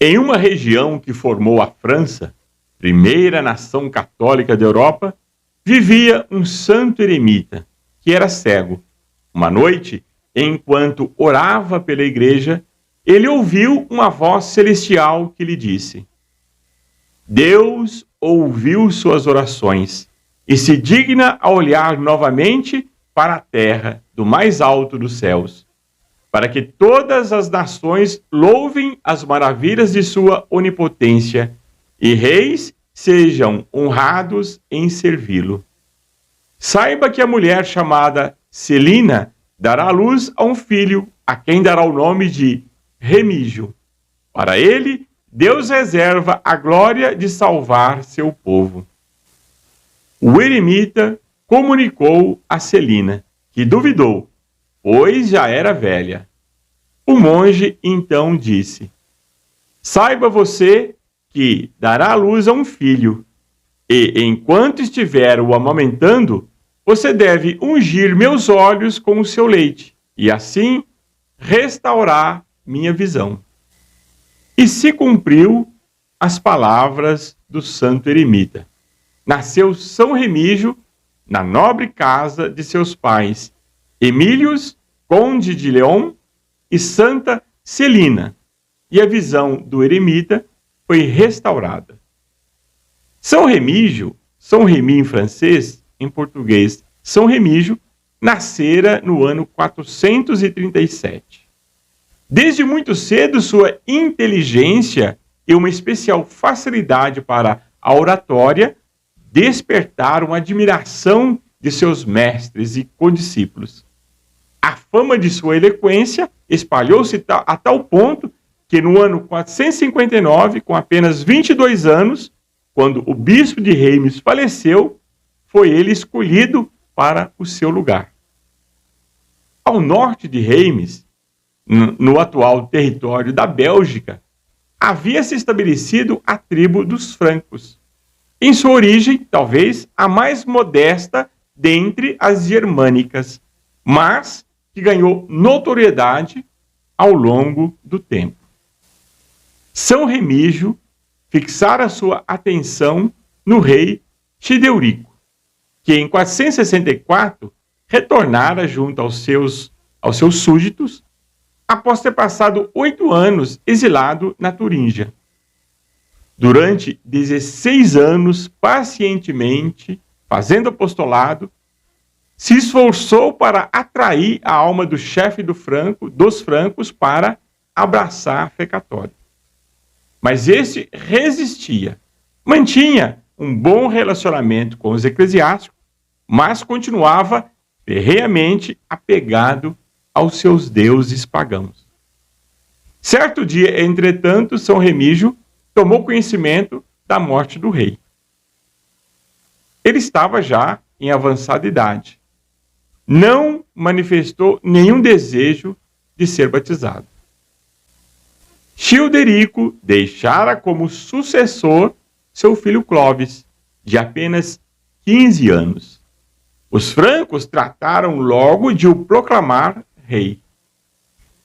Em uma região que formou a França, primeira nação católica da Europa, vivia um santo eremita que era cego. Uma noite, enquanto orava pela igreja, ele ouviu uma voz celestial que lhe disse: Deus ouviu suas orações e se digna a olhar novamente para a terra do mais alto dos céus, para que todas as nações louvem as maravilhas de sua onipotência e reis sejam honrados em servi-lo. Saiba que a mulher chamada Celina dará à luz a um filho, a quem dará o nome de Remígio. Para ele, Deus reserva a glória de salvar seu povo. O eremita comunicou a Celina, que duvidou, pois já era velha. O monge então disse: Saiba você que dará à luz a um filho, e enquanto estiver o amamentando, você deve ungir meus olhos com o seu leite, e assim restaurar minha visão. E se cumpriu as palavras do santo eremita. Nasceu São Remígio na nobre casa de seus pais, Emílios, conde de León, e Santa Celina, e a visão do eremita foi restaurada. São Remígio, São Remi em francês, em português, São Remígio, nascera no ano 437. Desde muito cedo, sua inteligência e uma especial facilidade para a oratória despertaram a admiração de seus mestres e condiscípulos. A fama de sua eloquência espalhou-se a tal ponto que no ano 459, com apenas 22 anos, quando o bispo de Reims faleceu, foi ele escolhido para o seu lugar. Ao norte de Reims, no atual território da Bélgica, havia se estabelecido a tribo dos francos. Em sua origem, talvez a mais modesta dentre as germânicas, mas que ganhou notoriedade ao longo do tempo. São Remígio fixara sua atenção no rei Chideurico, que em 464 retornara junto aos seus súditos, após ter passado 8 anos exilado na Turíngia. Durante 16 anos, pacientemente, fazendo apostolado, se esforçou para atrair a alma do chefe dos francos para abraçar a fé católica. Mas este resistia, mantinha um bom relacionamento com os eclesiásticos, mas continuava ferreamente apegado aos seus deuses pagãos. Certo dia, entretanto, São Remígio tomou conhecimento da morte do rei. Ele estava já em avançada idade. Não manifestou nenhum desejo de ser batizado. Childerico deixara como sucessor seu filho Clovis, de apenas 15 anos. Os francos trataram logo de o proclamar rei.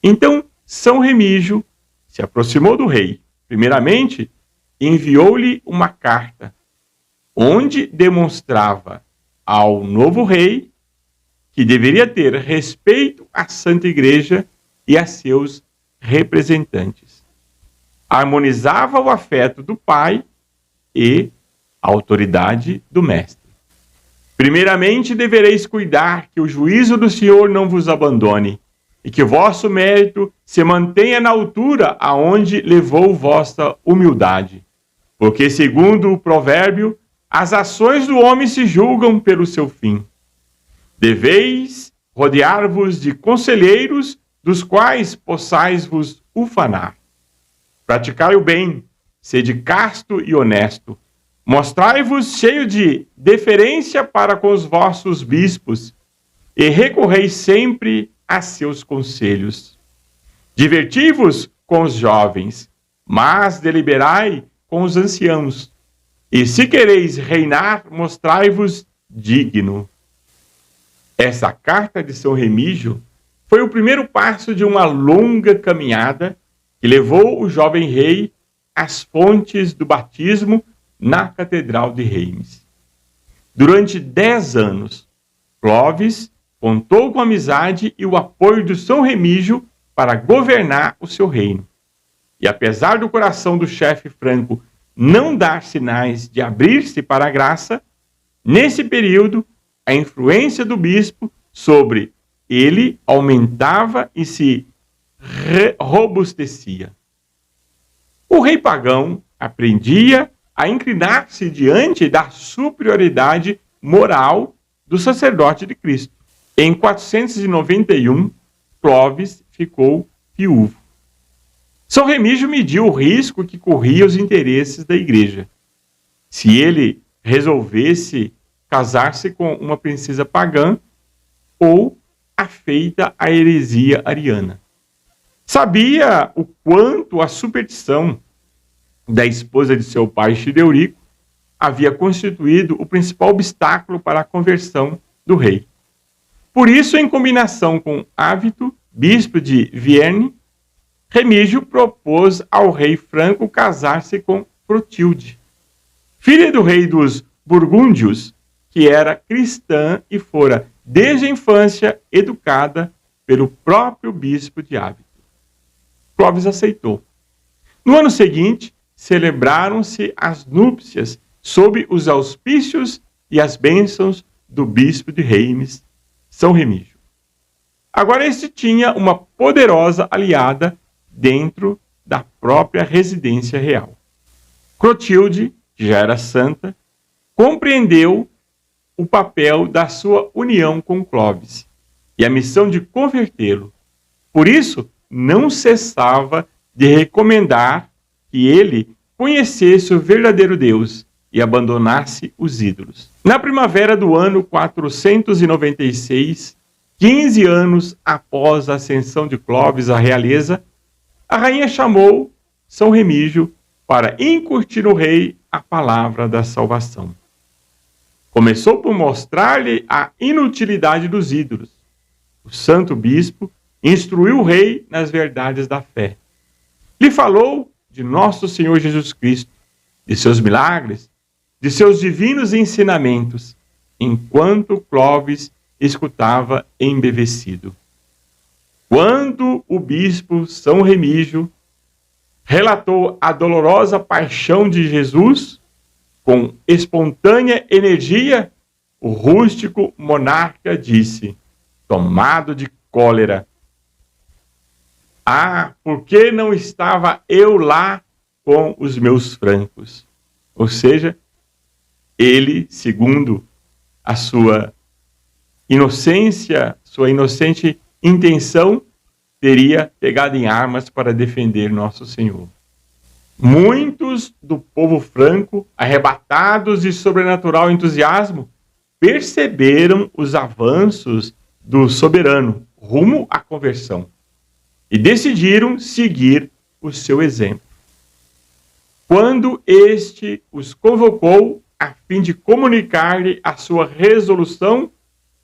Então, São Remígio se aproximou do rei. Primeiramente, enviou-lhe uma carta, onde demonstrava ao novo rei que deveria ter respeito à Santa Igreja e a seus representantes. Harmonizava o afeto do pai e a autoridade do mestre. Primeiramente, devereis cuidar que o juízo do Senhor não vos abandone, e que o vosso mérito se mantenha na altura aonde levou vossa humildade. Porque, segundo o provérbio, as ações do homem se julgam pelo seu fim. Deveis rodear-vos de conselheiros, dos quais possais vos ufanar. Praticai o bem, sede casto e honesto. Mostrai-vos cheio de deferência para com os vossos bispos, e recorrei sempre a seus conselhos. Diverti-vos com os jovens, mas deliberai com os anciãos. E se quereis reinar, mostrai-vos digno. Essa carta de São Remígio foi o primeiro passo de uma longa caminhada que levou o jovem rei as fontes do batismo na Catedral de Reims. Durante 10 anos, Clovis contou com a amizade e o apoio de São Remígio para governar o seu reino. E apesar do coração do chefe franco não dar sinais de abrir-se para a graça, nesse período, a influência do bispo sobre ele aumentava e se robustecia. O rei pagão aprendia a inclinar-se diante da superioridade moral do sacerdote de Cristo. Em 491, Clovis ficou viúvo. São Remígio mediu o risco que corria os interesses da igreja. Se ele resolvesse casar-se com uma princesa pagã ou afeita à heresia ariana. Sabia o quanto a superstição da esposa de seu pai Childerico havia constituído o principal obstáculo para a conversão do rei. Por isso, em combinação com Ávito, bispo de Vienne, Remígio propôs ao rei franco casar-se com Clotilde, filha do rei dos Burgúndios, que era cristã e fora, desde a infância, educada pelo próprio bispo de Ávito. Clovis aceitou. No ano seguinte, celebraram-se as núpcias sob os auspícios e as bênçãos do bispo de Reims, São Remígio. Agora este tinha uma poderosa aliada dentro da própria residência real. Clotilde, que já era santa, compreendeu o papel da sua união com Clovis e a missão de convertê-lo. Por isso, não cessava de recomendar que ele conhecesse o verdadeiro Deus e abandonasse os ídolos. Na primavera do ano 496, 15 anos após a ascensão de Clovis à realeza, a rainha chamou São Remígio para incutir no rei a palavra da salvação. Começou por mostrar-lhe a inutilidade dos ídolos. O santo bispo instruiu o rei nas verdades da fé. Lhe falou de nosso Senhor Jesus Cristo, de seus milagres, de seus divinos ensinamentos, enquanto Clovis escutava embevecido. Quando o bispo São Remígio relatou a dolorosa paixão de Jesus, com espontânea energia, o rústico monarca disse, tomado de cólera: ah, por que não estava eu lá com os meus francos? Ou seja, ele, segundo a sua inocência, sua inocente intenção, teria pegado em armas para defender nosso Senhor. Muitos do povo franco, arrebatados de sobrenatural entusiasmo, perceberam os avanços do soberano rumo à conversão e decidiram seguir o seu exemplo. Quando este os convocou a fim de comunicar-lhe a sua resolução,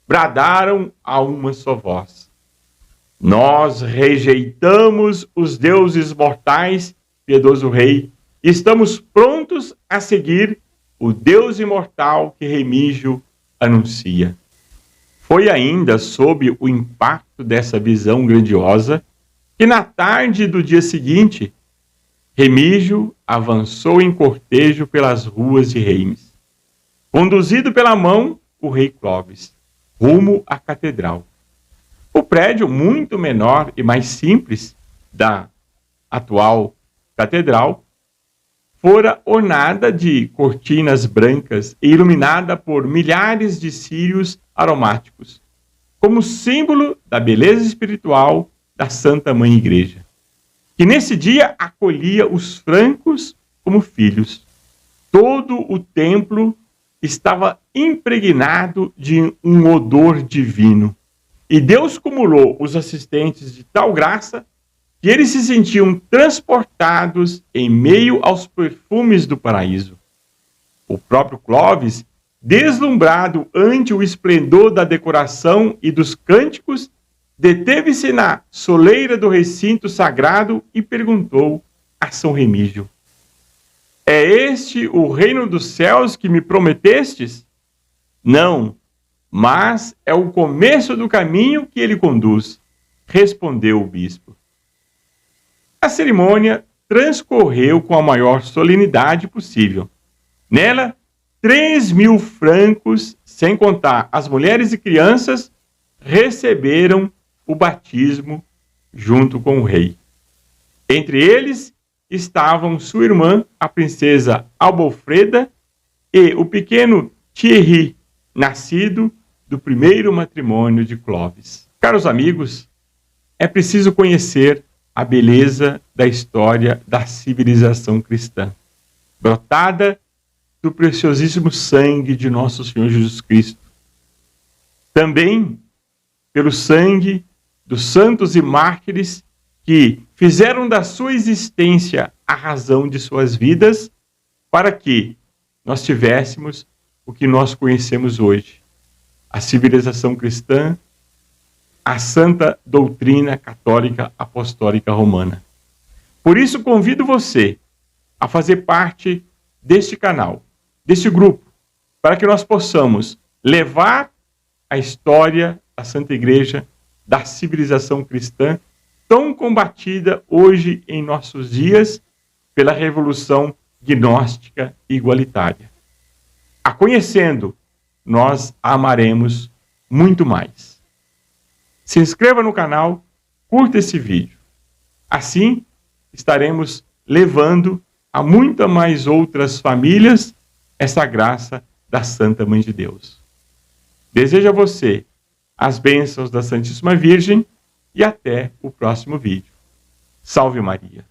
bradaram a uma só voz: nós rejeitamos os deuses mortais, piedoso rei, e estamos prontos a seguir o Deus imortal que Remígio anuncia. Foi ainda sob o impacto dessa visão grandiosa que na tarde do dia seguinte, Remígio avançou em cortejo pelas ruas de Reims, conduzido pela mão o rei Clovis, rumo à catedral. O prédio, muito menor e mais simples da atual catedral, fora ornada de cortinas brancas e iluminada por milhares de círios aromáticos, como símbolo da beleza espiritual da Santa Mãe Igreja, que nesse dia acolhia os francos como filhos. Todo o templo estava impregnado de um odor divino, e Deus cumulou os assistentes de tal graça que eles se sentiam transportados em meio aos perfumes do paraíso. O próprio Clovis, deslumbrado ante o esplendor da decoração e dos cânticos, deteve-se na soleira do recinto sagrado e perguntou a São Remígio: É este o reino dos céus que me prometestes? Não, mas é o começo do caminho que ele conduz, respondeu o bispo. A cerimônia transcorreu com a maior solenidade possível. Nela, 3.000 francos, sem contar as mulheres e crianças, receberam o batismo junto com o rei. Entre eles estavam sua irmã, a princesa Albolfreda, e o pequeno Thierry, nascido do primeiro matrimônio de Clovis. Caros amigos, é preciso conhecer a beleza da história da civilização cristã, brotada do preciosíssimo sangue de nosso Senhor Jesus Cristo. Também pelo sangue dos santos e mártires que fizeram da sua existência a razão de suas vidas, para que nós tivéssemos o que nós conhecemos hoje, a civilização cristã, a santa doutrina católica apostólica romana. Por isso convido você a fazer parte deste canal, deste grupo, para que nós possamos levar a história da Santa Igreja, da civilização cristã, tão combatida hoje em nossos dias pela revolução gnóstica e igualitária. A conhecendo, nós a amaremos muito mais. Se inscreva no canal, curta esse vídeo. Assim, estaremos levando a muitas mais outras famílias essa graça da Santa Mãe de Deus. Desejo a você as bênçãos da Santíssima Virgem e até o próximo vídeo. Salve Maria!